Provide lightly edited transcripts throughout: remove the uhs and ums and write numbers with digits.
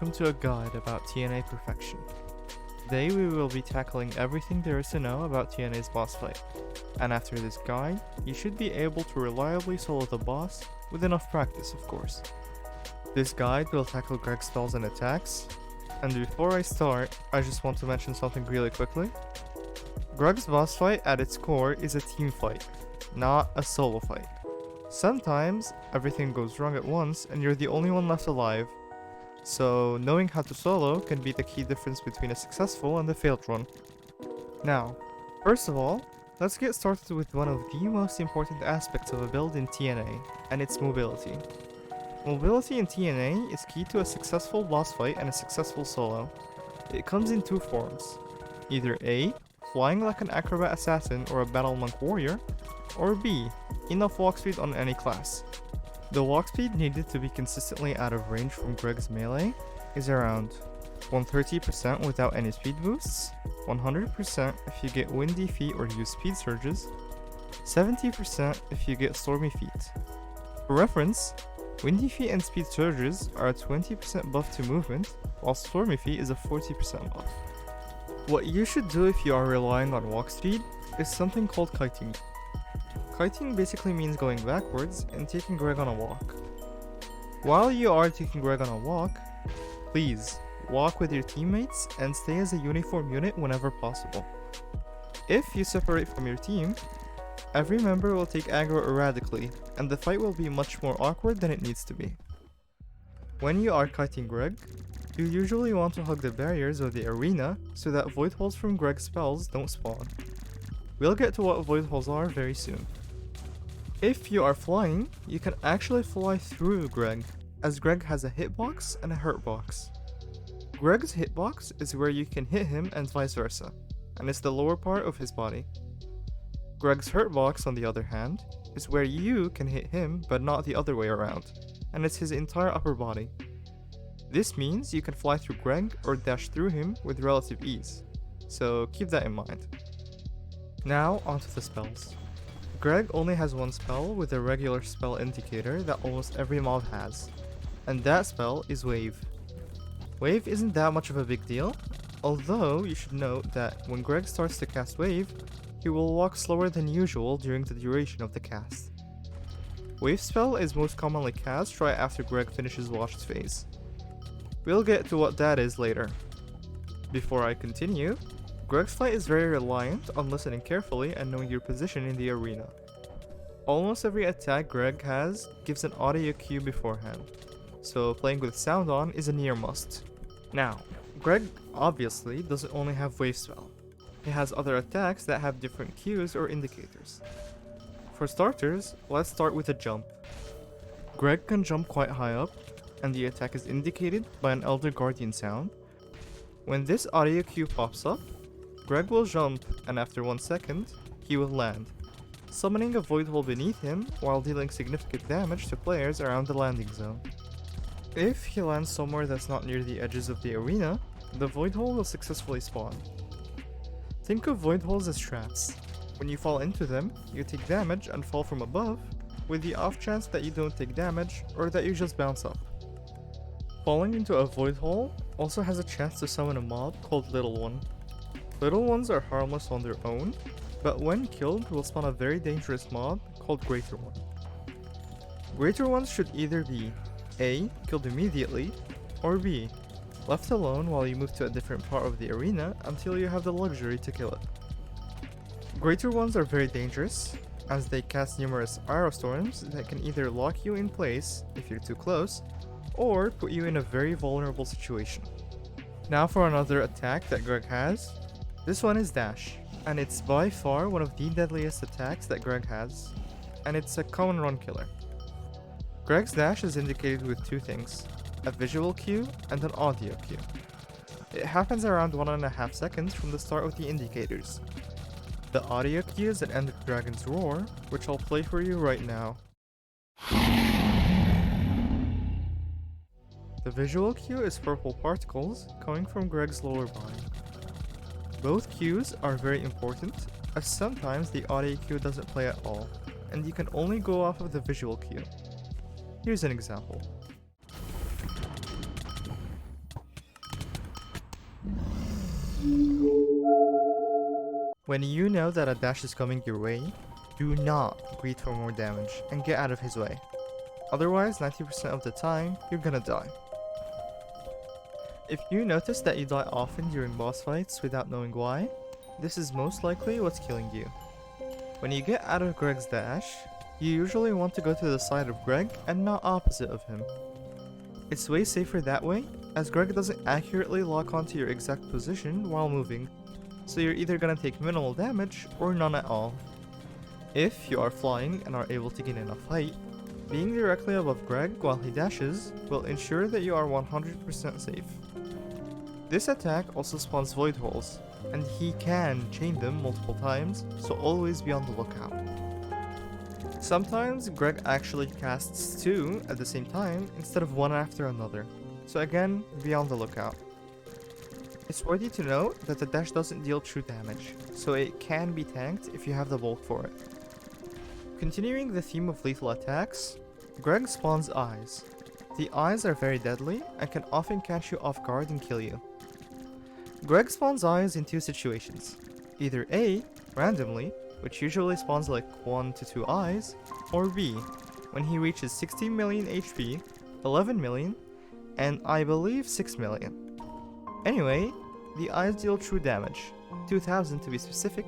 welcome to a guide about TNA Perfection. Today we will be tackling everything there is to know about TNA's boss fight, and after this guide, you should be able to reliably solo the boss, with enough practice of course. This guide will tackle Greg's spells and attacks, and before I start, I just want to mention something really quickly. Greg's boss fight at its core is a team fight, not a solo fight. Sometimes, everything goes wrong at once and you're the only one left alive. So, knowing how to solo can be the key difference between a successful and a failed run. Now, first of all, let's get started with one of the most important aspects of a build in TNA, and its mobility. Mobility in TNA is key to a successful boss fight and a successful solo. It comes in two forms. Either A, flying like an acrobat assassin or a battle monk warrior, or B, enough walk speed on any class. The walk speed needed to be consistently out of range from Greg's melee is around 130% without any speed boosts, 100% if you get windy feet or use speed surges, 70% if you get stormy feet. For reference, windy feet and speed surges are a 20% buff to movement, while stormy feet is a 40% buff. What you should do if you are relying on walk speed is something called kiting. Kiting basically means going backwards and taking Greg on a walk. While you are taking Greg on a walk, please walk with your teammates and stay as a uniform unit whenever possible. If you separate from your team, every member will take aggro erratically, and the fight will be much more awkward than it needs to be. When you are kiting Greg, you usually want to hug the barriers of the arena so that void holes from Greg's spells don't spawn. We'll get to what void holes are very soon. If you are flying, you can actually fly through Greg, as Greg has a hitbox and a hurtbox. Greg's hitbox is where you can hit him and vice versa, and it's the lower part of his body. Greg's hurtbox, on the other hand, is where you can hit him but not the other way around, and it's his entire upper body. This means you can fly through Greg or dash through him with relative ease, so keep that in mind. Now onto the spells. Greg only has one spell with a regular spell indicator that almost every mob has, and that spell is Wave. Wave isn't that much of a big deal, although you should note that when Greg starts to cast Wave, he will walk slower than usual during the duration of the cast. Wave spell is most commonly cast right after Greg finishes Watched phase. We'll get to what that is later. Before I continue, Greg's fight is very reliant on listening carefully and knowing your position in the arena. Almost every attack Greg has gives an audio cue beforehand, so playing with sound on is a near must. Now, Greg obviously doesn't only have Wave spell. He has other attacks that have different cues or indicators. For starters, let's start with a jump. Greg can jump quite high up, and the attack is indicated by an Elder Guardian sound. When this audio cue pops up, Greg will jump, and after 1 second, he will land, summoning a void hole beneath him while dealing significant damage to players around the landing zone. If he lands somewhere that's not near the edges of the arena, the void hole will successfully spawn. Think of void holes as traps. When you fall into them, you take damage and fall from above, with the off chance that you don't take damage or that you just bounce up. Falling into a void hole also has a chance to summon a mob called Little One. Little ones are harmless on their own, but when killed will spawn a very dangerous mob called Greater One. Greater ones should either be A, killed immediately, or B, left alone while you move to a different part of the arena until you have the luxury to kill it. Greater ones are very dangerous, as they cast numerous aerostorms that can either lock you in place if you're too close, or put you in a very vulnerable situation. Now for another attack that Greg has. This one is Dash, and it's by far one of the deadliest attacks that Greg has, and it's a common run killer. Greg's Dash is indicated with two things, a visual cue and an audio cue. It happens around 1.5 seconds from the start of the indicators. The audio cue is an Ender Dragon's Roar, which I'll play for you right now. The visual cue is purple particles coming from Greg's lower body. Both cues are very important, as sometimes the audio cue doesn't play at all, and you can only go off of the visual cue. Here's an example. When you know that a dash is coming your way, do not greet for more damage and get out of his way. Otherwise, 90% of the time, you're gonna die. If you notice that you die often during boss fights without knowing why, this is most likely what's killing you. When you get out of Greg's dash, you usually want to go to the side of Greg and not opposite of him. It's way safer that way, as Greg doesn't accurately lock onto your exact position while moving, so you're either gonna take minimal damage or none at all. If you are flying and are able to gain enough height, being directly above Greg while he dashes will ensure that you are 100% safe. This attack also spawns void holes, and he can chain them multiple times, so always be on the lookout. Sometimes Greg actually casts 2 at the same time instead of 1 after another, so again, be on the lookout. It's worthy to note that the dash doesn't deal true damage, so it can be tanked if you have the bulk for it. Continuing the theme of lethal attacks, Greg spawns eyes. The eyes are very deadly and can often catch you off guard and kill you. Greg spawns eyes in 2 situations. Either A, randomly, which usually spawns like 1 to 2 eyes, or B, when he reaches 16 million HP, 11 million, and I believe 6 million. Anyway, the eyes deal true damage, 2000 to be specific,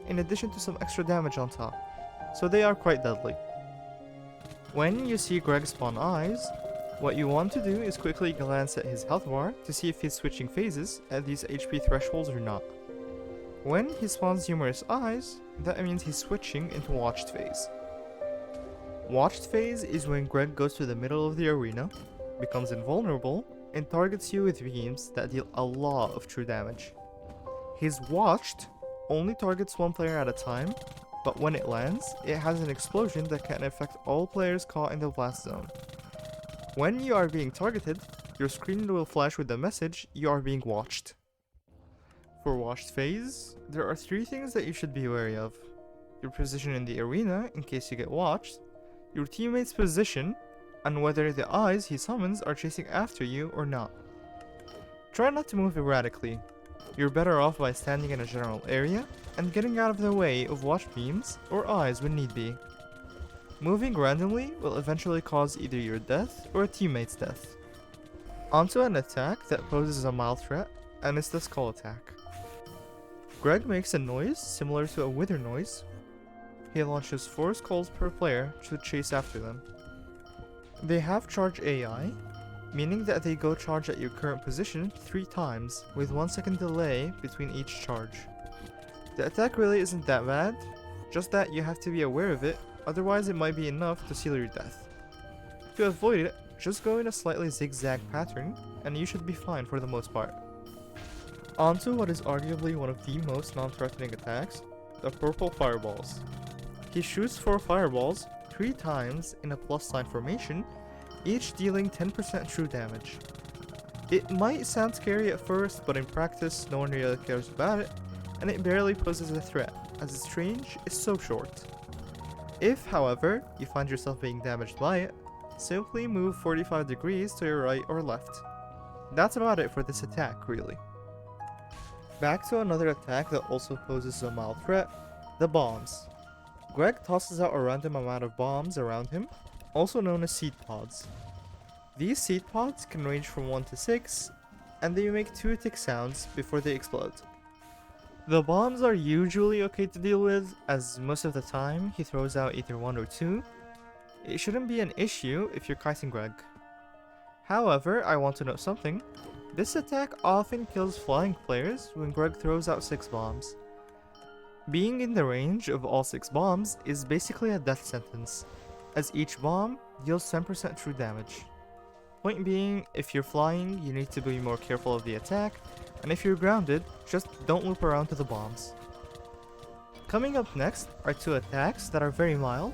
in addition to some extra damage on top, so they are quite deadly. When you see Greg spawn eyes, what you want to do is quickly glance at his health bar to see if he's switching phases at these HP thresholds or not. When he spawns numerous eyes, that means he's switching into watched phase. Watched phase is when Greg goes to the middle of the arena, becomes invulnerable, and targets you with beams that deal a lot of true damage. His watched only targets one player at a time, but when it lands, it has an explosion that can affect all players caught in the blast zone. When you are being targeted, your screen will flash with the message, "You are being watched." For watched phase, there are 3 things that you should be wary of. Your position in the arena, in case you get watched, your teammate's position, and whether the eyes he summons are chasing after you or not. Try not to move erratically. You're better off by standing in a general area and getting out of the way of watch beams or eyes when need be. Moving randomly will eventually cause either your death or a teammate's death. Onto an attack that poses a mild threat, and it's the skull attack. Greg makes a noise similar to a wither noise. He launches 4 skulls per player to chase after them. They have charge AI, meaning that they go charge at your current position 3 times, with 1 second delay between each charge. The attack really isn't that bad, just that you have to be aware of it, otherwise it might be enough to seal your death. To avoid it, just go in a slightly zigzag pattern, and you should be fine for the most part. Onto what is arguably one of the most non-threatening attacks, the purple fireballs. He shoots 4 fireballs 3 times in a plus sign formation, each dealing 10% true damage. It might sound scary at first, but in practice no one really cares about it, and it barely poses a threat, as its range is so short. If, however, you find yourself being damaged by it, simply move 45 degrees to your right or left. That's about it for this attack, really. Back to another attack that also poses a mild threat, the bombs. Greg tosses out a random amount of bombs around him, also known as seed pods. These seed pods can range from 1 to 6, and they make 2 tick sounds before they explode. The bombs are usually okay to deal with, as most of the time he throws out either 1 or 2. It shouldn't be an issue if you're kiting Greg. However, I want to note something. This attack often kills flying players when Greg throws out 6 bombs. Being in the range of all 6 bombs is basically a death sentence, as each bomb deals 10% true damage. Point being, if you're flying, you need to be more careful of the attack, and if you're grounded, just don't loop around to the bombs. Coming up next are 2 attacks that are very mild,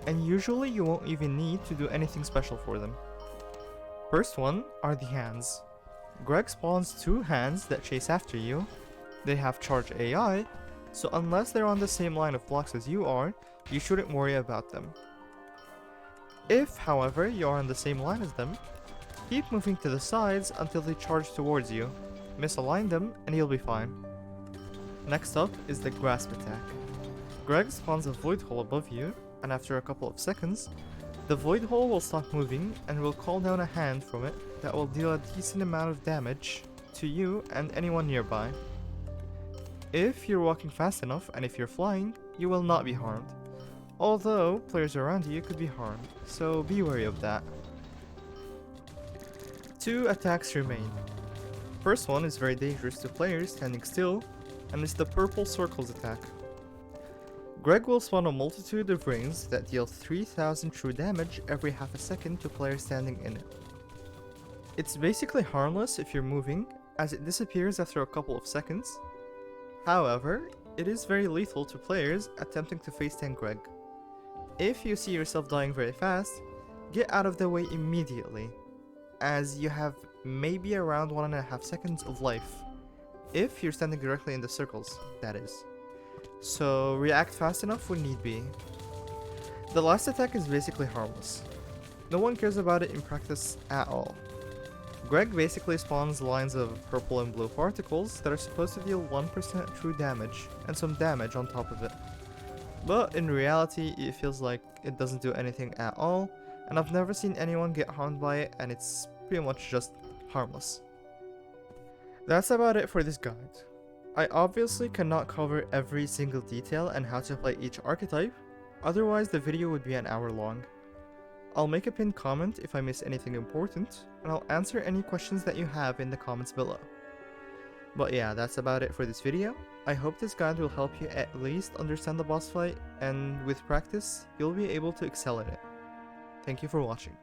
and usually you won't even need to do anything special for them. First one are the hands. Greg spawns 2 hands that chase after you. They have charge AI, so unless they're on the same line of blocks as you are, you shouldn't worry about them. If, however, you are on the same line as them, keep moving to the sides until they charge towards you. Misalign them and you'll be fine. Next up is the Grasp attack. Greg spawns a void hole above you, and after a couple of seconds, the void hole will stop moving and will call down a hand from it that will deal a decent amount of damage to you and anyone nearby. If you're walking fast enough and if you're flying, you will not be harmed. Although, players around you could be harmed, so be wary of that. 2 attacks remain. First one is very dangerous to players standing still, and it's the purple circles attack. Greg will spawn a multitude of rings that deal 3000 true damage every half a second to players standing in it. It's basically harmless if you're moving, as it disappears after a couple of seconds. However, it is very lethal to players attempting to face tank Greg. If you see yourself dying very fast, get out of the way immediately, as you have maybe around 1.5 seconds of life, if you're standing directly in the circles, that is. So react fast enough when need be. The last attack is basically harmless. No one cares about it in practice at all. Greg basically spawns lines of purple and blue particles that are supposed to deal 1% true damage and some damage on top of it. But in reality, it feels like it doesn't do anything at all, and I've never seen anyone get harmed by it, and it's pretty much just harmless. That's about it for this guide. I obviously cannot cover every single detail and how to play each archetype, otherwise the video would be an hour long. I'll make a pinned comment if I miss anything important, and I'll answer any questions that you have in the comments below. But yeah, that's about it for this video. I hope this guide will help you at least understand the boss fight, and with practice, you'll be able to excel at it. Thank you for watching.